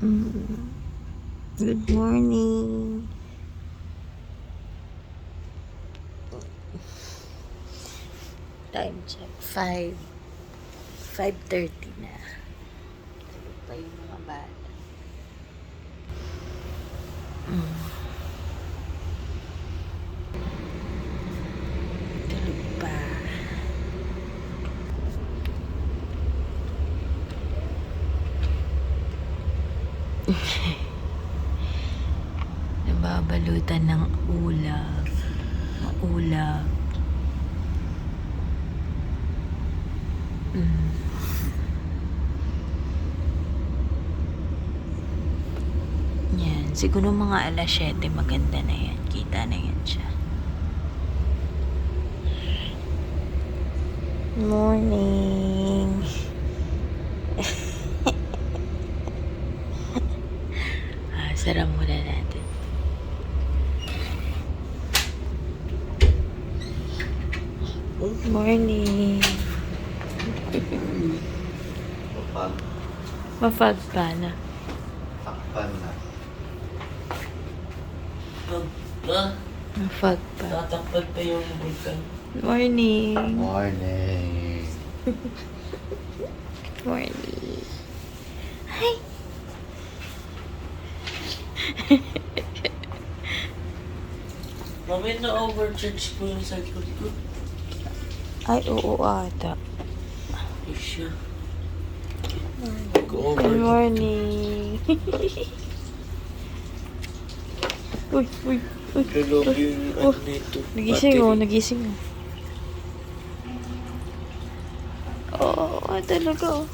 Mm. Good morning. Time check. 5:30 na. Tulog pa yung mga bata. Tulog pa. Nababalutan ng ulap. Maulap. Yan. Siguro mga alas 7 maganda na yan. Kita na yan siya. Morning. Sarap muna natin. Good morning. Mafag pa na. Takpan na. Mafag pa. Tatakpan pa yung vulkan. Good morning. Morning. Morning. Hi. Mamaya na-overcharge ko yung circuit ko. Ay, oo ata. Eh siya. Good morning. Uy, uy, uy. Lulog yung ano dito. Nagising oh, nagising oh. Oo, talaga oh.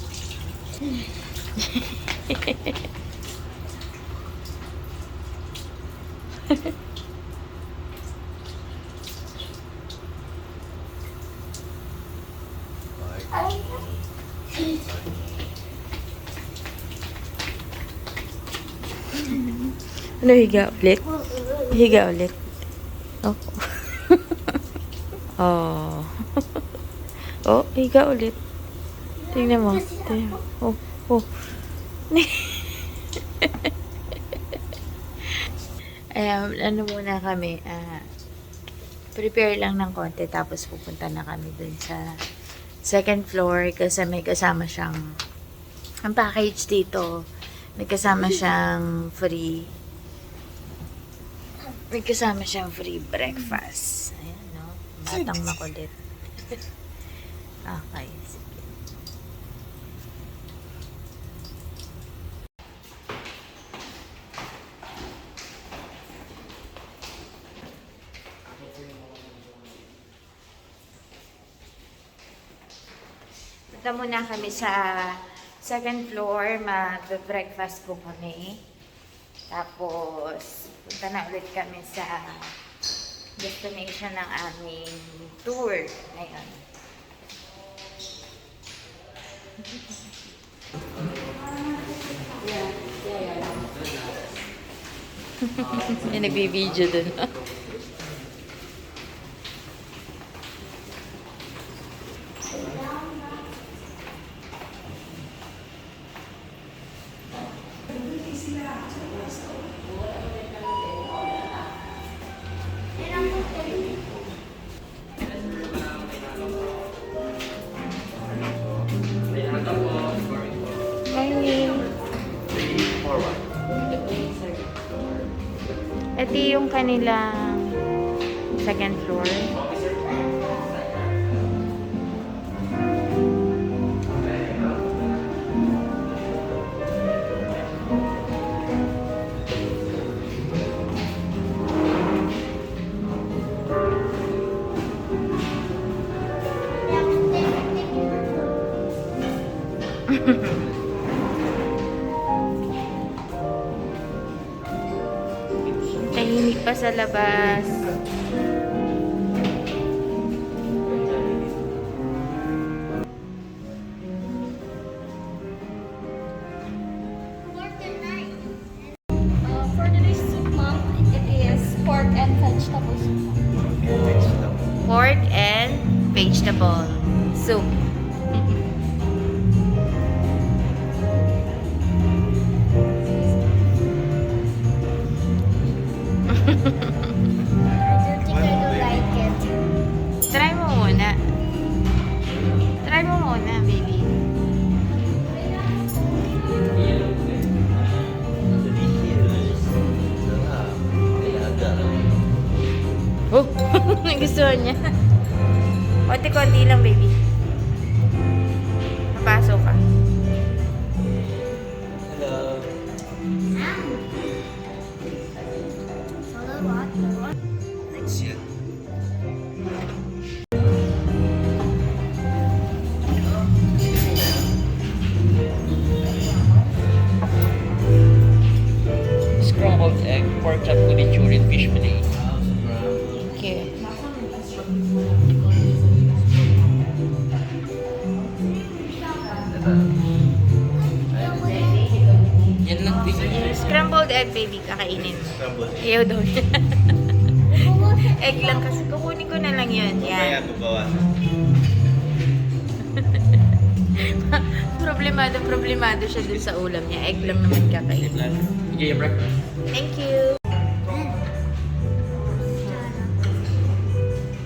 Ano, higa ulit? Higa ulit. Oh. Oh. Oh, higa ulit. Tingnan mo. Tingnan mo. Oh, oh. Ano muna kami, prepare lang ng konti tapos pupunta na kami dun sa second floor kasi may kasama siyang ang package dito. May kasama siyang free breakfast. Ayan, no? Batang makulit. Okay, sige. Punta muna kami sa second floor, mag-breakfast po kami. Tapos, punta na ulit kami sa destination ng aming tour. Ngayon. May nagbibideo dun. Ito yung kanilang second floor. Tahimik pa sa labas. For today's soup, ma'am, it is pork and vegetable soup. Pork and vegetable soup. Oh, nagustuhan niya. Konti-konti lang, baby. Napasok ka. Hello. What's yan? Scrambled egg, pork chop with Manchurian fish fillet. Thank you. Yan lang, baby. Scrambled egg, baby. Kakainin mo. Scrambled. Ayaw daw niya. Egg lang kasi. Kukunin ko na lang yun. Kaya Yan. babawasan. Problemado siya dun sa ulam niya. Egg lang naman Yan kakainin. lang. Enjoy your breakfast. Thank you.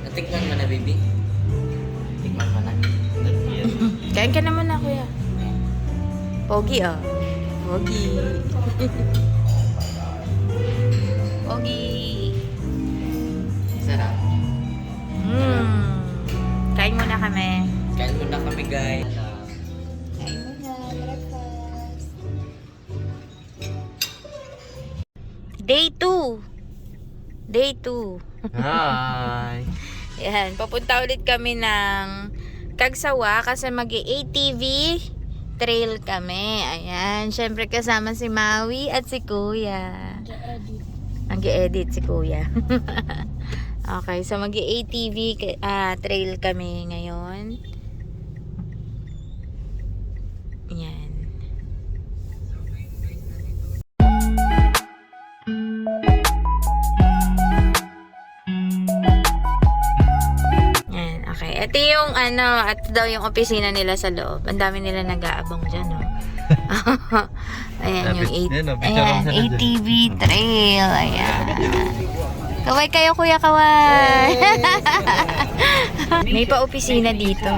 Natikman mo na, baby? Tikman mo na. Kain ka naman na, kuya. Pogi, oh. Pogi. Pogi. Sarap. Kain muna kami. Kain muna kami, guys. Kain muna. Breakfast. Day 2. Day 2. Hi! Yan. Papunta ulit kami ng Kagsawa kasi mag-ATV trail kami. Ayan. Siyempre kasama si Maui at si Kuya. Mag-edit si Kuya. Okay. So mag-ATV trail kami ngayon. Yan. Yan. Okay. Ito yung ito daw yung opisina nila sa loob. Ang dami nila nag-aabang dyan, no? Ayan yung ayan, ATV trail. Ayan. Kaway kayo, kuya, kaway. May pa-opisina dito.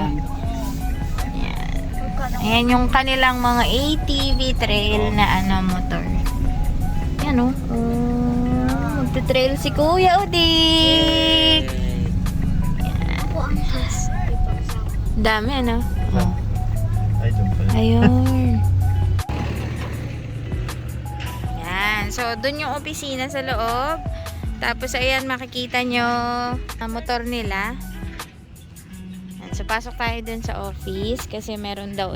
Ayan. Ayan yung kanilang mga ATV trail na motor. Ayan, oh. Magta-trail si Kuya Udik. Dami, ano? Oh. Ay, dun pala. Ayun. Yan. So, dun yung opisina sa loob. Tapos, ayan, makikita nyo ang motor nila. Yan. So, pasok tayo dun sa office kasi meron daw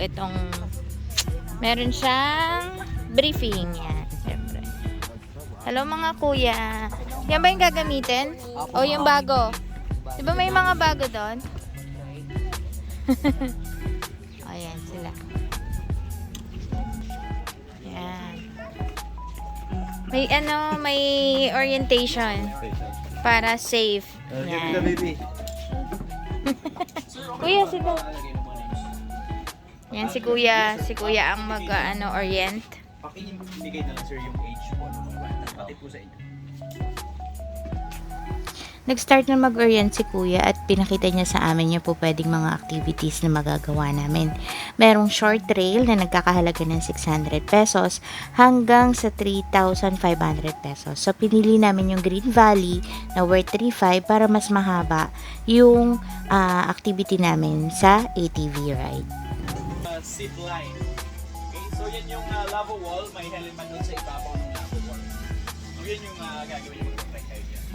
meron siyang briefing. Yan, syempre. Hello, mga kuya. Yan ba yung gagamitin? O yung bago? Di ba may mga bago doon? Ayan sila. Yan. May orientation para safe. Yan. baby. Kuya, sige. Yan si Kuya. Si Kuya ang orient. Pakibigay na lang sir yung age po ng mga bata. Pati po sa inyo. Nag-start na mag-orient si Kuya at pinakita niya sa amin yung po pwedeng mga activities na magagawa namin. Merong short trail na nagkakahalaga ng 600 pesos hanggang sa 3,500 pesos. So, pinili namin yung Green Valley na worth 3,500 para mas mahaba yung activity namin sa ATV ride. Zip line. Okay, so yan yung lava wall, may helmet doon sa ibabaw ng lava wall. So yun yung gagawin yung mag-try kayo dyan.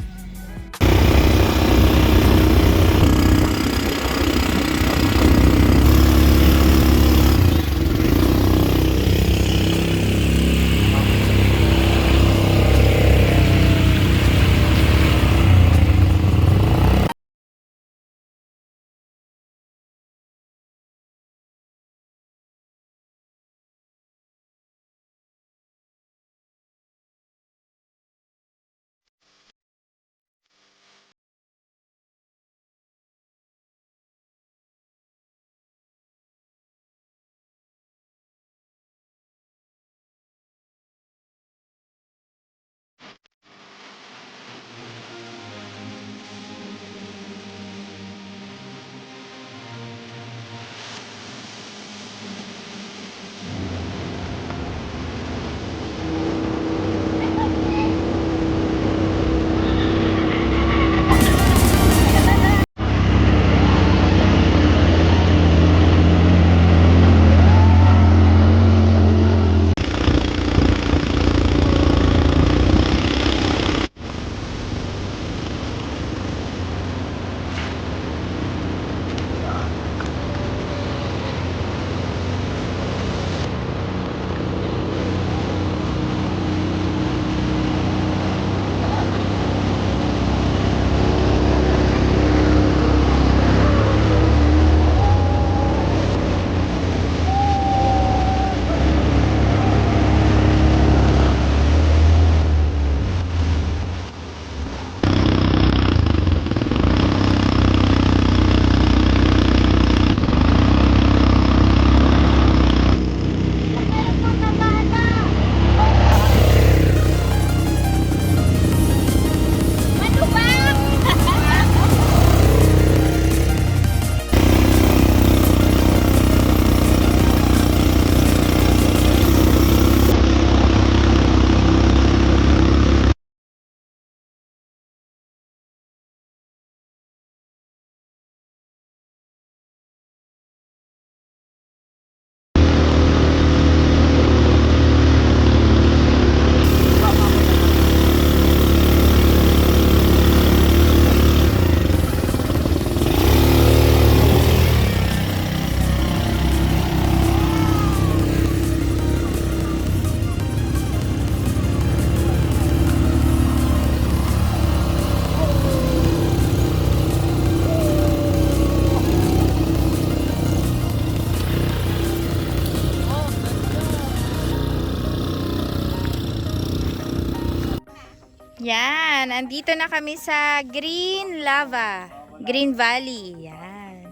Yan, andito na kami sa Green Lava, Green Valley. Yan.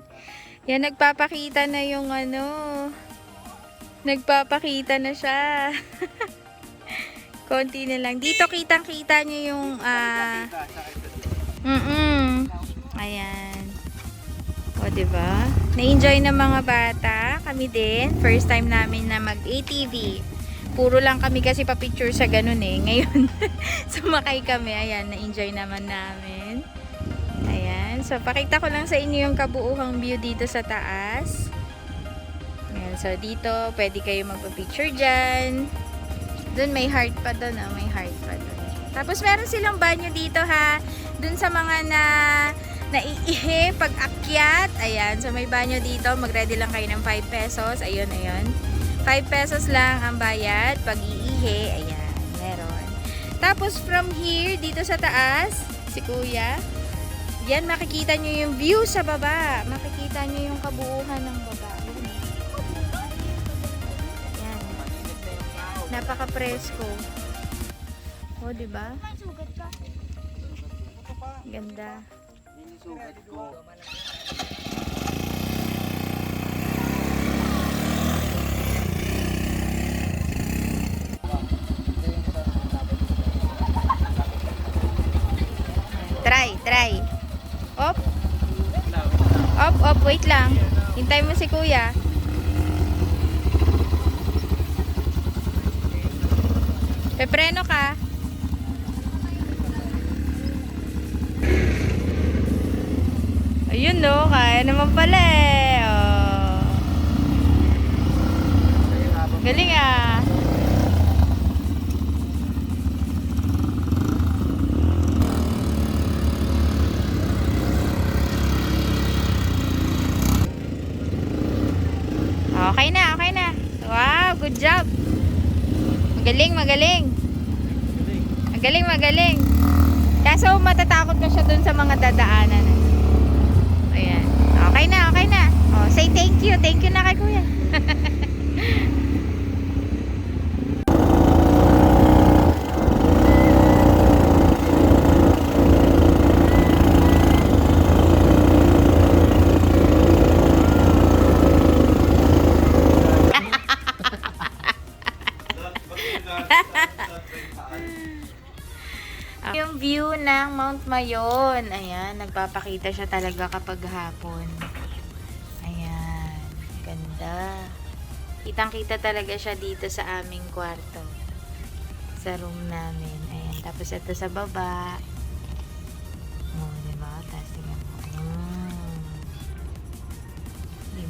Yan, nagpapakita na yung ano. Nagpapakita na siya. Konti na lang. Dito kitang-kita nyo yung ayan. O, diba? Na-enjoy ng mga bata. Kami din. First time namin na mag-ATV. Puro lang kami kasi pa-picture sa ganun eh. Ngayon, sumakay kami. Ayan, na-enjoy naman namin. Ayan. So, pakita ko lang sa inyo yung kabuuhang view dito sa taas. Ayan. So, dito, pwede kayo magpa-picture dyan. Doon may heart pa doon. Oh. May heart pa doon. Tapos, meron silang banyo dito ha. Doon sa mga naiihi pag akyat. Ayan. So, may banyo dito. Mag-ready lang kayo ng 5 pesos. Ayun, ayun. 5 pesos lang ang bayad pag iihi. Ayan, meron. Tapos from here, dito sa taas, si Kuya, yan, makikita nyo yung view sa baba. Makikita nyo yung kabuuhan ng baba. Yan. Napaka-presko. O, diba? Ganda. Try. Op. Op, wait lang. Hintay mo si Kuya. Pepreno ka. Ayun no, kaya naman pala eh. Oh. Galing ah. Okay na. Wow, good job. Magaling. Kaso matatakot ka siya dun sa mga dadaanan. Ayan. Okay na. Oh, say thank you. Thank you na kay Kuya. Yung view ng Mount Mayon. Ayan, nagpapakita siya talaga kapag hapon. Ayan, ganda. Kitang-kita talaga siya dito sa aming kwarto. Sa room namin. Ayan, tapos ito sa baba. Oh, diba? Tapos tingnan mo.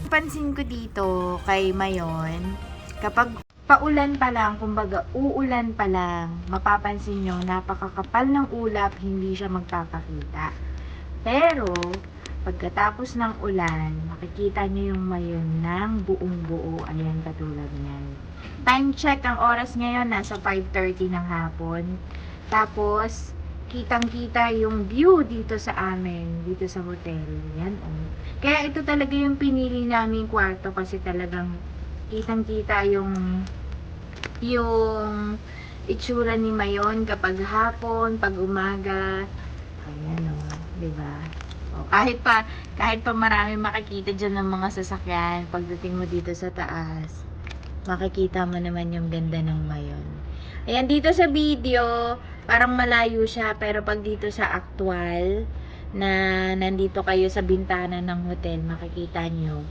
Pansin ko dito kay Mayon, kapag paulan pa lang, kumbaga uulan pa lang, mapapansin nyo, napakakapal ng ulap, hindi siya magpapakita. Pero, pagkatapos ng ulan, makikita nyo yung Mayon ng buong buo. Ayan, katulad niyan. Time check, ang oras ngayon, nasa 5:30 ng hapon. Tapos, kitang-kita yung view dito sa amin, dito sa hotel. Yan, oh. Kaya ito talaga yung pinili namin kwarto kasi talagang kitang-kita yung itsura ni Mayon kapag hapon, pag umaga. Ayan o, diba? O, kahit pa marami makikita dyan ng mga sasakyan, pagdating mo dito sa taas, makikita mo naman yung ganda ng Mayon. Ayan, dito sa video, parang malayo siya, pero pag dito sa actual, na nandito kayo sa bintana ng hotel, makikita nyo,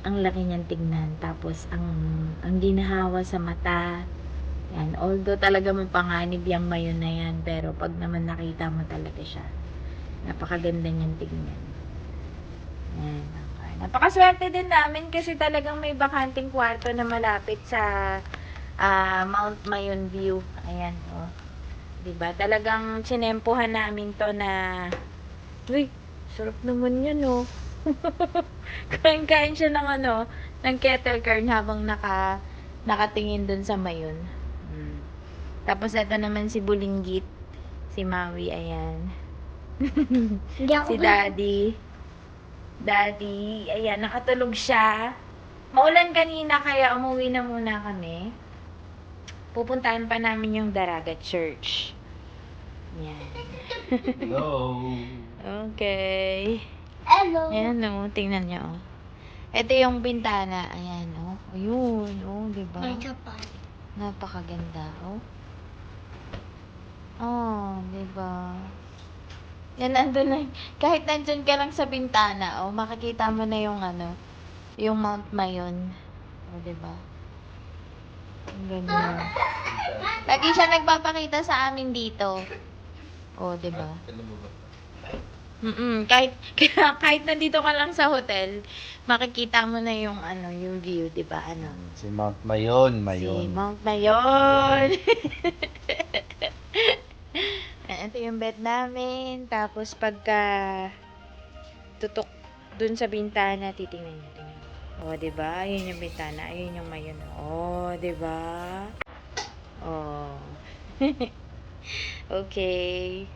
ang laki niyang tignan. Tapos, ang ginahawa sa mata. Yan. Although talaga mapanganib yung Mayon na yan. Pero pag naman nakita mo talaga siya, napakaganda niyang tignan. Yan. Okay. Napakaswerte din namin kasi talagang may bakanting kwarto na malapit sa Mount Mayon view. Ayan. Oh. Diba? Talagang sinempuhan namin to na, uy, sarap naman yan oh. Kain-kain siya ng kettle corn habang nakatingin dun sa Mayon. Tapos ito naman si Bulinggit, si Maui, ayan. Si Daddy, ayan, nakatulog siya. Maulan kanina kaya umuwi na muna kami. Pupuntahan pa namin yung Daraga Church. Yan. Hello. Okay. Hello. Ayan o, tingnan niyo o. Ito yung bintana. Ayan o. Ayun o, diba? May Japan. Napakaganda o. Oh, diba? Yan, andun na. Kahit nandyan ka lang sa bintana, o, makikita mo na yung ano, yung Mount Mayon. O, diba? Ang ganda. Lagi siya nagpapakita sa amin dito. O, diba? Kahit, kahit nandito ka lang sa hotel, makikita mo na yung ano, yung view, diba? Ano? Si Mount Mayon, Si Mount Mayon. Ito yung bed namin. Tapos pagka tutok dun sa bintana, titingnan nyo. Tingnan. O, diba? Ayun yung bintana. Ayun yung Mayon. O, diba? O. Okay.